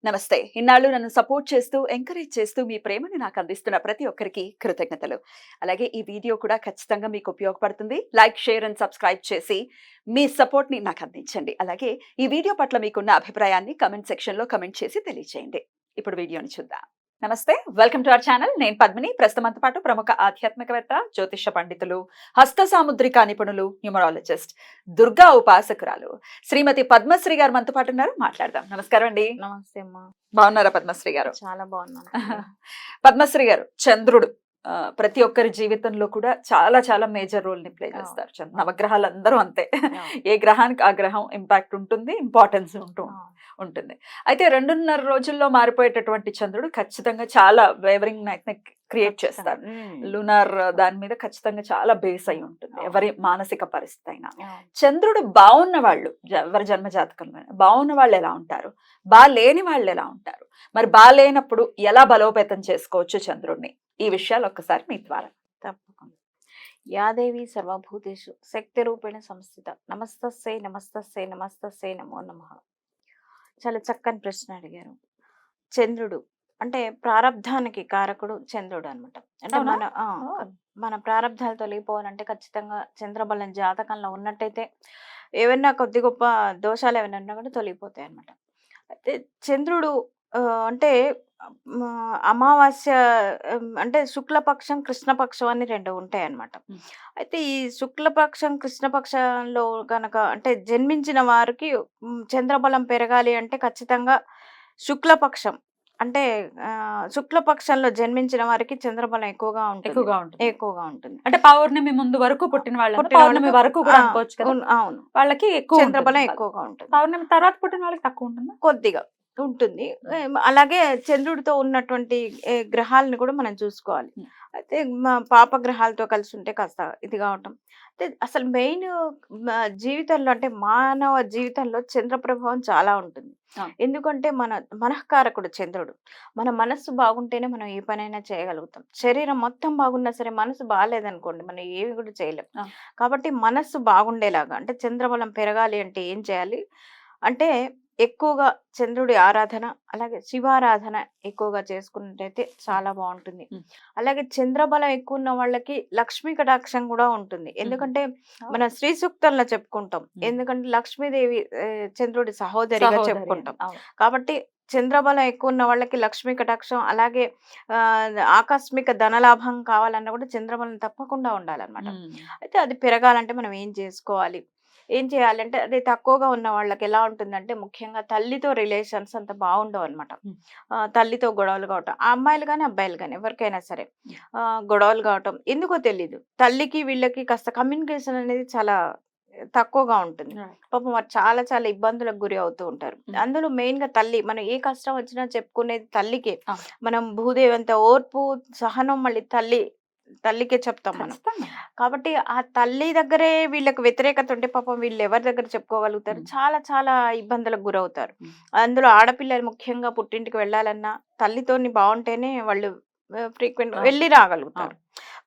నమస్తే. ఇన్నాళ్ళు నన్ను సపోర్ట్ చేస్తూ, ఎంకరేజ్ చేస్తూ మీ ప్రేమని నాకు అందిస్తున్న ప్రతి ఒక్కరికి కృతజ్ఞతలు. అలాగే ఈ వీడియో కూడా ఖచ్చితంగా మీకు ఉపయోగపడుతుంది. లైక్, షేర్ అండ్ సబ్స్క్రైబ్ చేసి మీ సపోర్ట్‌ని నాకు అందించండి. అలాగే ఈ వీడియో పట్ల మీకున్న అభిప్రాయాన్ని కామెంట్ సెక్షన్‌లో కామెంట్ చేసి తెలియజేయండి. ఇప్పుడు వీడియోని చూద్దాం. నమస్తే. Welcome to our channel. నేను పద్మిని. ప్రస్తుతం మనతో పాటు ప్రముఖ ఆధ్యాత్మికవేత్త, జ్యోతిష పండితులు, హస్త సాముద్రిక నిపుణులు, న్యూమరాలజిస్ట్, దుర్గా ఉపాసకురాలు శ్రీమతి పద్మశ్రీ గారు మనతో పాటు ఉన్నారు. మాట్లాడదాం. నమస్కారం అండి. నమస్తే అమ్మా. బాగున్నారా పద్మశ్రీ గారు? చాలా బాగున్నాను. పద్మశ్రీ గారు, చంద్రుడు ప్రతి ఒక్కరి జీవితంలో కూడా చాలా చాలా మేజర్ రోల్ ని ప్లే చేస్తారు. నవగ్రహాలు అందరూ అంతే. ఏ గ్రహానికి ఆ గ్రహం ఇంపాక్ట్ ఉంటుంది, ఇంపార్టెన్స్ ఉంటుంది. అయితే 2.5 రోజుల్లో మారిపోయేటటువంటి చంద్రుడు ఖచ్చితంగా చాలా వేవరింగ్ ని క్రియేట్ చేస్తారు. లూనార్ దాని మీద ఖచ్చితంగా చాలా బేస్ అయి ఉంటుంది, ఎవరి మానసిక పరిస్థితి అయినా. చంద్రుడు బాగున్న వాళ్ళు, ఎవరి జన్మ జాతకంలో బాగున్న వాళ్ళు ఎలా ఉంటారు, బాలేని వాళ్ళు ఎలా ఉంటారు, మరి బాలేనప్పుడు ఎలా బలోపేతం చేసుకోవచ్చు చంద్రుడిని, ఈ విషయాలు ఒక్కసారి మీ ద్వారా. తప్పకుండా. యాదేవి సర్వభూతేషు శక్తి రూపేణ సంస్థిత. నమస్తస్సై నమస్తస్సై నమస్తస్సై నమో నమః. చాలా చక్కని ప్రశ్న అడిగారు. చంద్రుడు అంటే ప్రారబ్ధానికి కారకుడు చంద్రుడు అనమాట. అంటే మన ప్రారబ్ధాలు తొలగిపోవాలంటే ఖచ్చితంగా చంద్రబలం జాతకంలో ఉన్నట్టయితే ఏవైనా కొద్ది గొప్ప దోషాలు ఏమైనా ఉన్నా కూడా తొలగిపోతాయి అనమాట. అయితే చంద్రుడు అంటే అమావాస్య అంటే శుక్లపక్షం, కృష్ణపక్షం అని 2 ఉంటాయన్నమాట. అయితే ఈ శుక్లపక్షం, కృష్ణపక్షంలో గనక అంటే జన్మించిన వారికి చంద్రబలం పెరగాలి అంటే ఖచ్చితంగా శుక్లపక్షం అంటే శుక్లపక్షంలో జన్మించిన వారికి చంద్రబలం ఎక్కువగా ఉంటుంది. అంటే పౌర్ణమి ముందు వరకు పుట్టిన వాళ్ళు, పౌర్ణమి వరకు కూడా అనుకోవచ్చు కదా. అవును, వాళ్ళకి ఎక్కువ చంద్రబలం ఎక్కువగా ఉంటుంది. పౌర్ణమి తర్వాత పుట్టిన వాళ్ళకి తక్కువ ఉంటుంది, కొద్దిగా ఉంటుంది. అలాగే చంద్రుడితో ఉన్నటువంటి గ్రహాలను కూడా మనం చూసుకోవాలి. అయితే పాపగ్రహాలతో కలిసి ఉంటే కాస్త ఇది కావటం. అయితే అసలు మెయిన్ జీవితంలో అంటే మానవ జీవితంలో చంద్ర ప్రభావం చాలా ఉంటుంది. ఎందుకంటే మనఃకారకుడు చంద్రుడు. మన మనస్సు బాగుంటేనే మనం ఏ పనైనా చేయగలుగుతాం. శరీరం మొత్తం బాగున్నా సరే మనసు బాగాలేదనుకోండి మనం ఏమి కూడా చేయలేం. కాబట్టి మనస్సు బాగుండేలాగా అంటే చంద్రబలం పెరగాలి అంటే ఏం చేయాలి అంటే ఎక్కువగా చంద్రుడి ఆరాధన, అలాగే శివారాధన ఎక్కువగా చేసుకున్నట్టయితే చాలా బాగుంటుంది. అలాగే చంద్రబలం ఎక్కువ ఉన్న వాళ్ళకి లక్ష్మీ కటాక్షం కూడా ఉంటుంది. ఎందుకంటే మన శ్రీ సూక్తంలో చెప్పుకుంటాం, ఎందుకంటే లక్ష్మీదేవి చంద్రుడి సహోదరిగా చెప్పుకుంటాం. కాబట్టి చంద్రబలం ఎక్కువ ఉన్న వాళ్ళకి లక్ష్మీ కటాక్షం, అలాగే ఆకస్మిక ధనలాభం కావాలన్నా కూడా చంద్రబలం తప్పకుండా ఉండాలన్నమాట. అయితే అది పెరగాలంటే మనం ఏం చేయాలంటే అది తక్కువగా ఉన్న వాళ్ళకి ఎలా ఉంటుందంటే ముఖ్యంగా తల్లితో రిలేషన్స్ అంత బాగుండవు అనమాట. తల్లితో గొడవలు కావటం, ఆ అమ్మాయిలు కానీ అబ్బాయిలు కానీ ఎవరికైనా సరే గొడవలు కావటం ఎందుకో తెలీదు. తల్లికి వీళ్ళకి కాస్త కమ్యూనికేషన్ అనేది చాలా తక్కువగా ఉంటుంది. పాపం వారు చాలా చాలా ఇబ్బందులకు గురి అవుతూ ఉంటారు. అందులో మెయిన్ గా తల్లి, మనం ఏ కష్టం వచ్చినా చెప్పుకునేది తల్లికే. మనం భూదేవి అంత ఓర్పు సహనం మళ్ళీ తల్లికే చెప్తాం మనం. కాబట్టి ఆ తల్లి దగ్గరే వీళ్ళకి వ్యతిరేకత ఉంటే పాపం వీళ్ళు ఎవరి దగ్గర చెప్పుకోగలుగుతారు, చాలా చాలా ఇబ్బందులకు గురవుతారు. అందులో ఆడపిల్లలు ముఖ్యంగా పుట్టింటికి వెళ్ళాలన్నా తల్లితోని బాగుంటేనే వాళ్ళు ఫ్రీక్వెంట్ వెళ్ళి రాగలుగుతారు.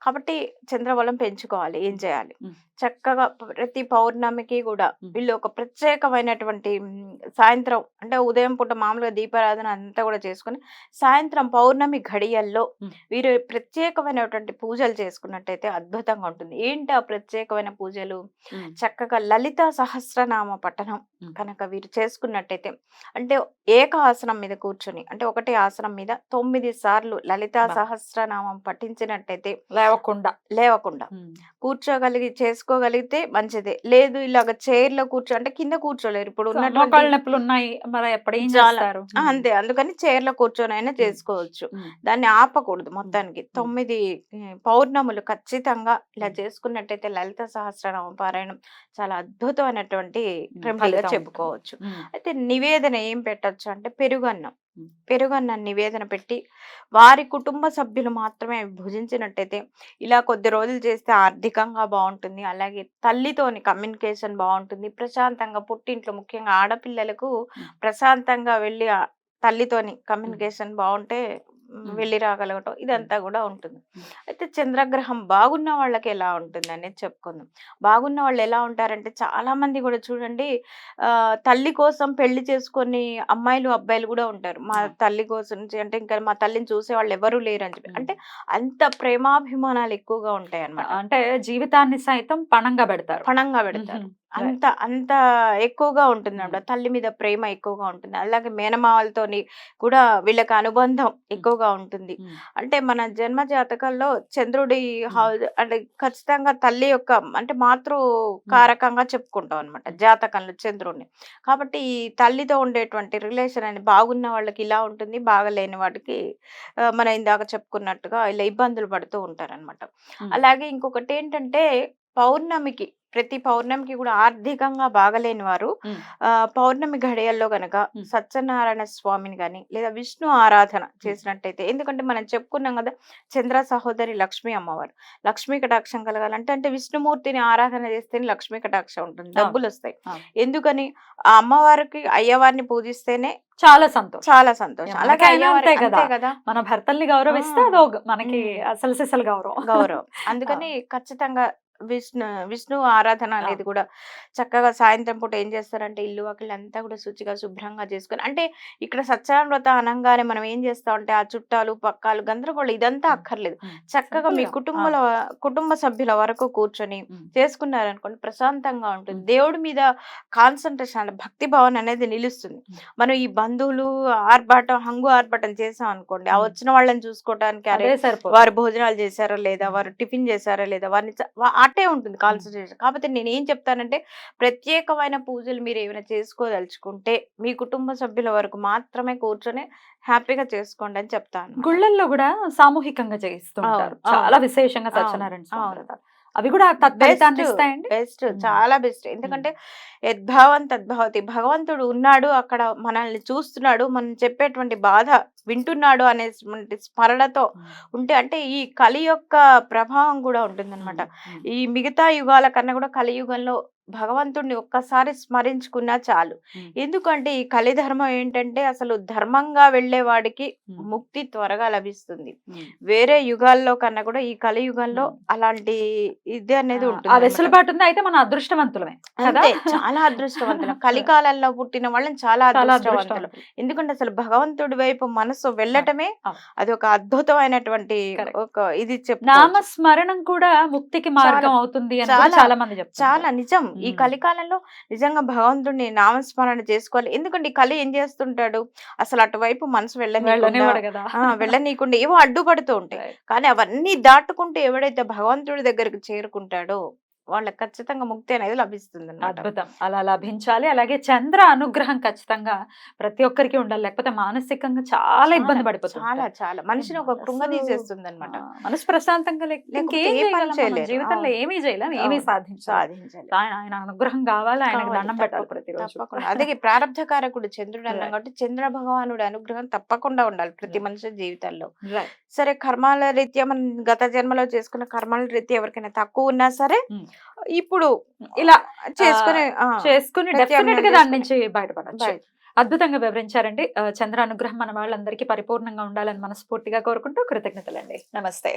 కాబట్టి చంద్రబలం పెంచుకోవాలి. ఏం చేయాలి, చక్కగా ప్రతి పౌర్ణమికి కూడా వీళ్ళు ఒక ప్రత్యేకమైనటువంటి సాయంత్రం అంటే ఉదయం పూట మామూలుగా దీపారాధన అంతా కూడా చేసుకుని సాయంత్రం పౌర్ణమి ఘడియల్లో వీరు ప్రత్యేకమైనటువంటి పూజలు చేసుకున్నట్టయితే అద్భుతంగా ఉంటుంది. ఏంటి ఆ ప్రత్యేకమైన పూజలు, చక్కగా లలిత సహస్రనామ పఠనం కనుక వీరు చేసుకున్నట్టయితే, అంటే ఏక ఆసనం మీద కూర్చొని అంటే ఒకటే ఆసనం మీద 9 సార్లు లలిత సహస్రనామం పఠించినట్టయితే లేవకుండా చేసుకోగలిగితే మంచిదే. లేదు ఇలాగ చైర్ లో అంటే కింద కూర్చోలేరు, ఇప్పుడు అంతే, అందుకని చైర్ లో కూర్చొని అయినా చేసుకోవచ్చు. దాన్ని ఆపకూడదు. మొత్తానికి 9 పౌర్ణములు ఖచ్చితంగా ఇలా చేసుకున్నట్టయితే లలిత సహస్రనామం పారాయణం చాలా అద్భుతమైనటువంటి రెమెడీగా చెప్పుకోవచ్చు. అయితే నివేదన ఏం పెట్టచ్చు అంటే పెరుగన్నం నివేదన పెట్టి వారి కుటుంబ సభ్యులు మాత్రమే భుజించినట్టయితే ఇలా కొద్ది రోజులు చేస్తే ఆర్థికంగా బాగుంటుంది. అలాగే తల్లితోని కమ్యూనికేషన్ బాగుంటుంది. ప్రశాంతంగా పుట్టింట్లో ముఖ్యంగా ఆడపిల్లలకు ప్రశాంతంగా వెళ్ళి తల్లితోని కమ్యూనికేషన్ బాగుంటే వెళ్ళి రాగలగటం ఇదంతా కూడా ఉంటుంది. అయితే చంద్రగ్రహం బాగున్న వాళ్ళకి ఎలా ఉంటుంది అనేది చెప్పుకుందాం. బాగున్న వాళ్ళు ఎలా ఉంటారంటే చాలా మంది కూడా చూడండి తల్లి కోసం పెళ్లి చేసుకొని అమ్మాయిలు అబ్బాయిలు కూడా ఉంటారు. మా తల్లి కోసం అంటే ఇంకా మా తల్లిని చూసే వాళ్ళు ఎవరు లేరు అని చెప్పి. అంటే అంత ప్రేమాభిమానాలు ఎక్కువగా ఉంటాయి అన్నమాట. అంటే జీవితాన్ని సైతం పణంగా పెడతారు. పణంగా పెడతారు. అంత అంత ఎక్కువగా ఉంటుంది అన్నమాట. తల్లి మీద ప్రేమ ఎక్కువగా ఉంటుంది. అలాగే మేనమావలతోని కూడా వీళ్ళకి అనుబంధం ఎక్కువగా ఉంటుంది. అంటే మన జన్మ జాతకాల్లో చంద్రుడి అంటే ఖచ్చితంగా తల్లి యొక్క అంటే మాతృ కారకంగా చెప్పుకుంటాం అనమాట జాతకంలో చంద్రుడిని. కాబట్టి ఈ తల్లితో ఉండేటువంటి రిలేషన్ అనేది బాగున్న వాళ్ళకి ఇలా ఉంటుంది, బాగలేని వాటికి మనం ఇందాక చెప్పుకున్నట్టుగా ఇలా ఇబ్బందులు పడుతూ ఉంటారన్నమాట. అలాగే ఇంకొకటి ఏంటంటే పౌర్ణమికి ప్రతి పౌర్ణమికి కూడా ఆర్థికంగా బాగలేని వారు పౌర్ణమి ఘడియల్లో గనక సత్యనారాయణ స్వామిని గాని లేదా విష్ణు ఆరాధన చేసినట్టయితే, ఎందుకంటే మనం చెప్పుకున్నాం కదా చంద్ర సహోదరి లక్ష్మీ అమ్మవారు, లక్ష్మీ కటాక్షం కలగాలంటే అంటే విష్ణుమూర్తిని ఆరాధన చేస్తేనే లక్ష్మీ కటాక్షం ఉంటుంది, డబ్బులు వస్తాయి. ఎందుకని ఆ అమ్మవారికి అయ్యవారిని పూజిస్తేనే చాలా సంతోషం, చాలా సంతోషం. అలాగే అంతే అయ్యవారి కదా, మన భర్తల్ని గౌరవిస్తే అదో మనకి అసలు సిసలు గౌరవం. అందుకని ఖచ్చితంగా విష్ణు ఆరాధన అనేది కూడా చక్కగా సాయంత్రం పూట ఏం చేస్తారంటే ఇల్లు వాకిళ్ళంతా కూడా శుచిగా శుభ్రంగా చేసుకొని, అంటే ఇక్కడ సత్యనారాయణ వ్రతం అనగానే మనం ఏం చేస్తామంటే ఆ చుట్టాలు పక్కాలు గందరగోళం ఇదంతా అక్కర్లేదు. చక్కగా మీ కుటుంబ సభ్యుల వరకు కూర్చొని చేసుకున్నారనుకోండి ప్రశాంతంగా ఉంటుంది. దేవుడి మీద కాన్సన్ట్రేషన్ అంటే భక్తి భావన అనేది నిలుస్తుంది. మనం ఈ బంధువులు హంగు ఆర్భాటం చేసాం అనుకోండి, ఆ వచ్చిన వాళ్ళని చూసుకోవడానికి అరే వారు భోజనాలు చేశారా లేదా, వారు టిఫిన్ చేశారా లేదా, వారిని అట్టే ఉంటుంది కాన్సన్ట్రేషన్. కాబట్టి నేను ఏం చెప్తానంటే ప్రత్యేకమైన పూజలు మీరు ఏమైనా చేసుకోదలుచుకుంటే మీ కుటుంబ సభ్యుల వరకు మాత్రమే కూర్చొని హ్యాపీగా చేసుకోండి అని చెప్తాను. గుళ్ళల్లో కూడా సామూహికంగా చేయిస్తుంటారు చాలా విశేషంగా సత్యనారాయణ స్వామి వ్రతాలు. అవి కూడా బెస్ట్, చాలా బెస్ట్. ఎందుకంటే యద్భావం తద్భవతి, భగవంతుడు ఉన్నాడు అక్కడ, మనల్ని చూస్తున్నాడు, మనం చెప్పేటువంటి బాధ వింటున్నాడు అనేటువంటి స్మరణతో ఉంటే, అంటే ఈ కలి యొక్క ప్రభావం కూడా ఉంటుందన్నమాట. ఈ మిగతా యుగాల కన్నా కూడా కలియుగంలో భగవంతుడిని ఒక్కసారి స్మరించుకున్నా చాలు. ఎందుకంటే ఈ కలిధర్మం ఏంటంటే అసలు ధర్మంగా వెళ్లే వాడికి ముక్తి త్వరగా లభిస్తుంది. వేరే యుగాల్లో కన్నా కూడా ఈ కలియుగంలో అలాంటి ఇది అనేది ఉంటుంది. వెసులుబాటు ఉంది. అయితే మన అదృష్టవంతులమే, అంతే, చాలా అదృష్టవంతులు. కలికాలంలో పుట్టిన వాళ్ళని చాలా అదృష్టవంతులు. ఎందుకంటే అసలు భగవంతుడి వైపు మనసు వెళ్ళటమే అది ఒక అద్భుతమైనటువంటి ఒక ఇది నామస్మరణం కూడా ముక్తికి మార్గం అవుతుంది అని చాలా మంది చెప్తారు. చాలా నిజం. ఈ కలికాలంలో నిజంగా భగవంతుడిని నామస్మరణ చేసుకోవాలి. ఎందుకంటే ఈ కలి ఏం చేస్తుంటాడు, అసలు అటువైపు మనసు వెళ్ళనీయకుండా ఏవో అడ్డుపడుతూ ఉంటాయి. కానీ అవన్నీ దాటుకుంటూ ఎవడైతే భగవంతుడి దగ్గరికి చేరుకుంటాడో వాళ్ళకి ఖచ్చితంగా ముక్తి అనేది లభిస్తుంది. అద్భుతం, అలా లభించాలి. అలాగే చంద్ర అనుగ్రహం ఖచ్చితంగా ప్రతి ఒక్కరికి ఉండాలి, లేకపోతే మానసికంగా చాలా ఇబ్బంది పడిపోతుంది. చాలా చాలా మనిషిని ఒక కృంగదీసేస్తుంది అనమాట. మనసు ప్రశాంతంగా జీవితంలో ఏమీ చేయలేం, ఏమీ సాధించాలి. ఆయన అనుగ్రహం కావాలి, ఆయనకు దండం పెట్టాలి ప్రతిరోజు. అదే ప్రారంధకారకుడు చంద్రుడు అన్నాం కాబట్టి చంద్ర భగవానుడి అనుగ్రహం తప్పకుండా ఉండాలి ప్రతి మనిషి జీవితాల్లో. సరే కర్మాల రీత్యా మనం గత జన్మలో చేసుకున్న కర్మాల రీత్యా ఎవరికైనా తక్కువ ఉన్నా సరే ఇప్పుడు ఇలా చేసుకుని డెఫినెట్ గా దాని నుంచి బయటపడచ్చు. అద్భుతంగా వివరించారండి. చంద్ర అనుగ్రహం మన వాళ్ళందరికీ పరిపూర్ణంగా ఉండాలని మనస్ఫూర్తిగా కోరుకుంటూ కృతజ్ఞతలండి. నమస్తే.